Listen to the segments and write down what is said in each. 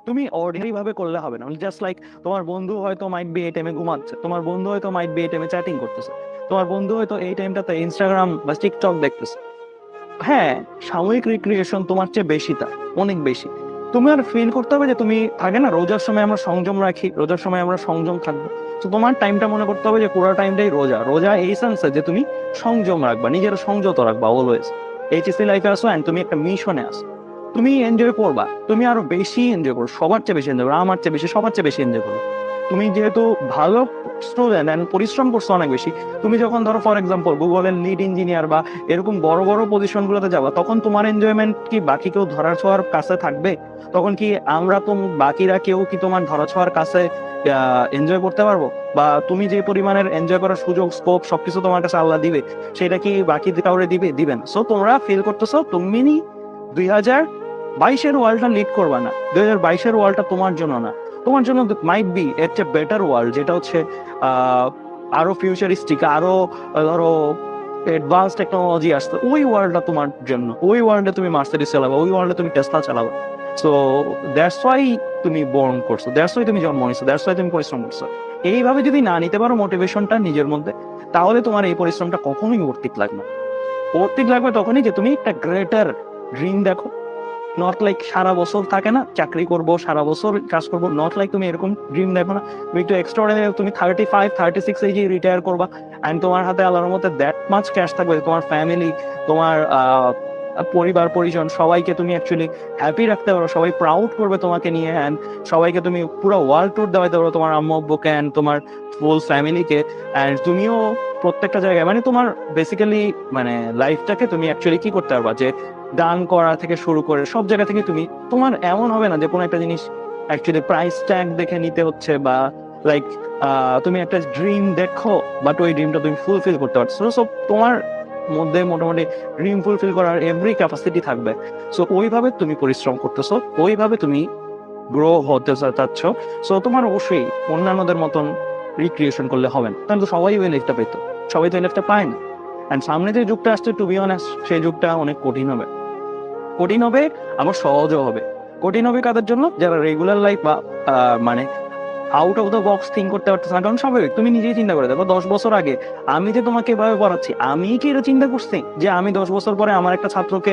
তুমি অর্ডিনারি ভাবে করলে হবে না। জাস্ট লাইক তোমার বন্ধু হয়তো মাইট বি এই টাইমে ঘুমাচ্ছে, তোমার বন্ধু হয়তো মাইট বি এই টাইমে চ্যাটিং করতেছে, তোমার বন্ধু হয়তো এই টাইমটাতে ইনস্টাগ্রাম বা টিকটক দেখতেছে। হ্যাঁ, সাময়িক রিক্রিয়েশন তোমার চেয়ে বেশি, তা অনেক বেশি। তুমি আর ফিল করতে হবে যে তুমি, থাকে না রোজার সময় আমরা সংযম রাখি, রোজার সময় আমরা সংযম থাকবো। তো তোমার টাইমটা মনে করতে হবে যে পুরো টাইমটাই রোজা। রোজা এই সেন্সে যে তুমি সংযম রাখবা, নিজের সংযত রাখবা অলওয়েজ। এইচএসসি লাইফে আসো এন্ড তুমি একটা মিশনে আসো, তুমি এনজয় করবা, তুমি আরো বেশি এনজয় করো, সবার চেয়ে বেশি এনজয় করো, আমার চেয়ে বেশি, সবার চেয়ে বেশি এনজয় করো। তুমি যেহেতু ভালো স্টুডেন্ট এন্ড পরিশ্রম করছো অনেক বেশি, তুমি যখন ধরো ফর এক্সাম্পল গুগলের লিড ইঞ্জিনিয়ার বা এরকম বড় বড় পজিশন গুলোতে যাবা, তখন তোমার এনজয়মেন্ট কি বাকি কেউ ধরার ছোঁয়ার কাছে থাকবে? তখন কি আমরা তো, বাকিরা কেউ কি তোমার ধরা ছোঁয়ার কাছে এনজয় করতে পারবো? বা তুমি যে পরিমাণের এনজয় করার সুযোগ স্কোপ সবকিছু তোমার কাছে আল্লাহ দিবে, সেটা কি বাকি কাউরে দিবেন? সো তোমরা ফিল করতেছো তুমি 2022-এর ওয়ার্ল্ডটা লিড করবা না, 2022-এর ওয়ার্ল্ডটা তোমার জন্য না। তোমার জন্য মাইট বি এর চেয়ে বেটার ওয়ার্ল্ড, যেটা হচ্ছে আহ আরো ফিউচারিস্টিক, আরো ধরো অ্যাডভান্স টেকনোলজি আসছে, ওই ওয়ার্ল্ডটা তোমার জন্য। ওই ওয়ার্ল্ডে তুমি মার্সিডিজ চালাবা, ওই ওয়ার্ল্ডে তুমি টেসলা চালাবা। সো দ্যাটস ওয়াই তুমি বর্ন করছো, দ্যাটস ওয়াই তুমি জন্ম নিছো, দ্যাটস ওয়াই তুমি পরিশ্রম করছো। এইভাবে যদি না নিতে পারো মোটিভেশনটা নিজের মধ্যে, তাহলে তোমার এই পরিশ্রমটা কখনোই অর্থিক লাগবে না। অর্থিক লাগবে তখনই যে তুমি একটা গ্রেটার ড্রিম দেখো। নট লাইক সারা বছর থাকে না চাকরি করব, সারা বছর কাজ করব, নট লাইক তুমি এরকম ড্রিম দেখো না। তুমি একটু এক্সট্রাঅর্ডিনারি, তুমি 35-36 এজে রিটায়ার করবা এন্ড তোমার হাতে আল্লাহর মধ্যে দ্যাট মাচ ক্যাশ থাকবে, তোমার ফ্যামিলি, তোমার পরিবার পরিজন সবাইকে তুমি অ্যাকচুয়ালি হ্যাপি রাখতে পারো, সবাই প্রাউড করবে তোমাকে নিয়ে, অ্যান্ড সবাইকে তুমি পুরো ওয়ার্ল্ড ট্যুর দেওয়াতে পারো, তোমার আম্মু আব্বুকে অ্যান্ড তোমার ফুল ফ্যামিলিকে। অ্যান্ড তুমিও প্রত্যেকটা জায়গায়, মানে তোমার বেসিক্যালি মানে লাইফটাকে তুমি অ্যাকচুয়ালি কি করতে পারবা, যে দান করা থেকে শুরু করে সব জায়গা থেকে তুমি, তোমার এমন হবে না যে কোনো একটা জিনিস অ্যাকচুয়ালি প্রাইস ট্যাগ দেখে নিতে হচ্ছে, বা লাইক তুমি একটা ড্রিম দেখো বাট ওই ড্রিমটা তুমি ফুলফিল করতে পারছো। সো তোমার মধ্যে মোটামুটি ড্রিম ফুলফিল করার এভরি ক্যাপাসিটি থাকবে। সো ওইভাবে তুমি পরিশ্রম করতেছো, ওইভাবে তুমি গ্রো হতে চাচ্ছ। সো তোমার অবশ্যই অন্যান্যদের মতন রিক্রিয়েশন করলে হবে না, তাহলে তো সবাই ওই লাইফটা পেতো, সবাই তো এই লাইফটা পায় না। অ্যান্ড সামনে যে যুগটা আসছে, টু বি অনেস্ট, সেই যুগটা অনেক কঠিন হবে। কঠিন হবে, আবার সহজও হবে। কঠিন হবে কাদের জন্য? যারা রেগুলার লাইফ বা মানে out of the box think করতে পারতেছে না। কারণ স্বাভাবিক, তুমি নিজেই চিন্তা করে দেখো, 10 বছর আগে আমি যে তোমাকে এভাবে পড়াচ্ছি, আমি কি এটা চিন্তা করছি যে আমি 10 বছর পরে আমার একটা ছাত্রকে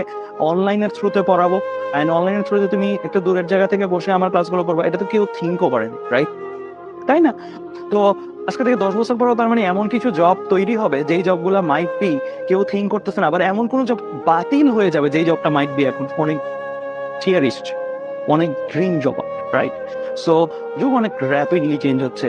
অনলাইনের থ্রুতে পড়াবো, অ্যান্ড অনলাইনের থ্রুতে তুমি একটা দূরের জায়গা থেকে বসে আমার ক্লাসগুলো করবো? এটা তো কেউ থিঙ্কও করেনি, রাইট? তাই না? তো আজকে থেকে 10 বছর পরেও তার মানে এমন কিছু জব তৈরি হবে যেই জবগুলা মাইট বি কেউ থিঙ্ক করতেছে না, আবার এমন কোন জব বাতিল হয়ে যাবে যেই জবটা মাইট বি এখন অনেক থিয়ারিস্ট, অনেক ড্রিম জব, রাইট? সো যুগ অনেক র্যাপিডলি চেঞ্জ হচ্ছে।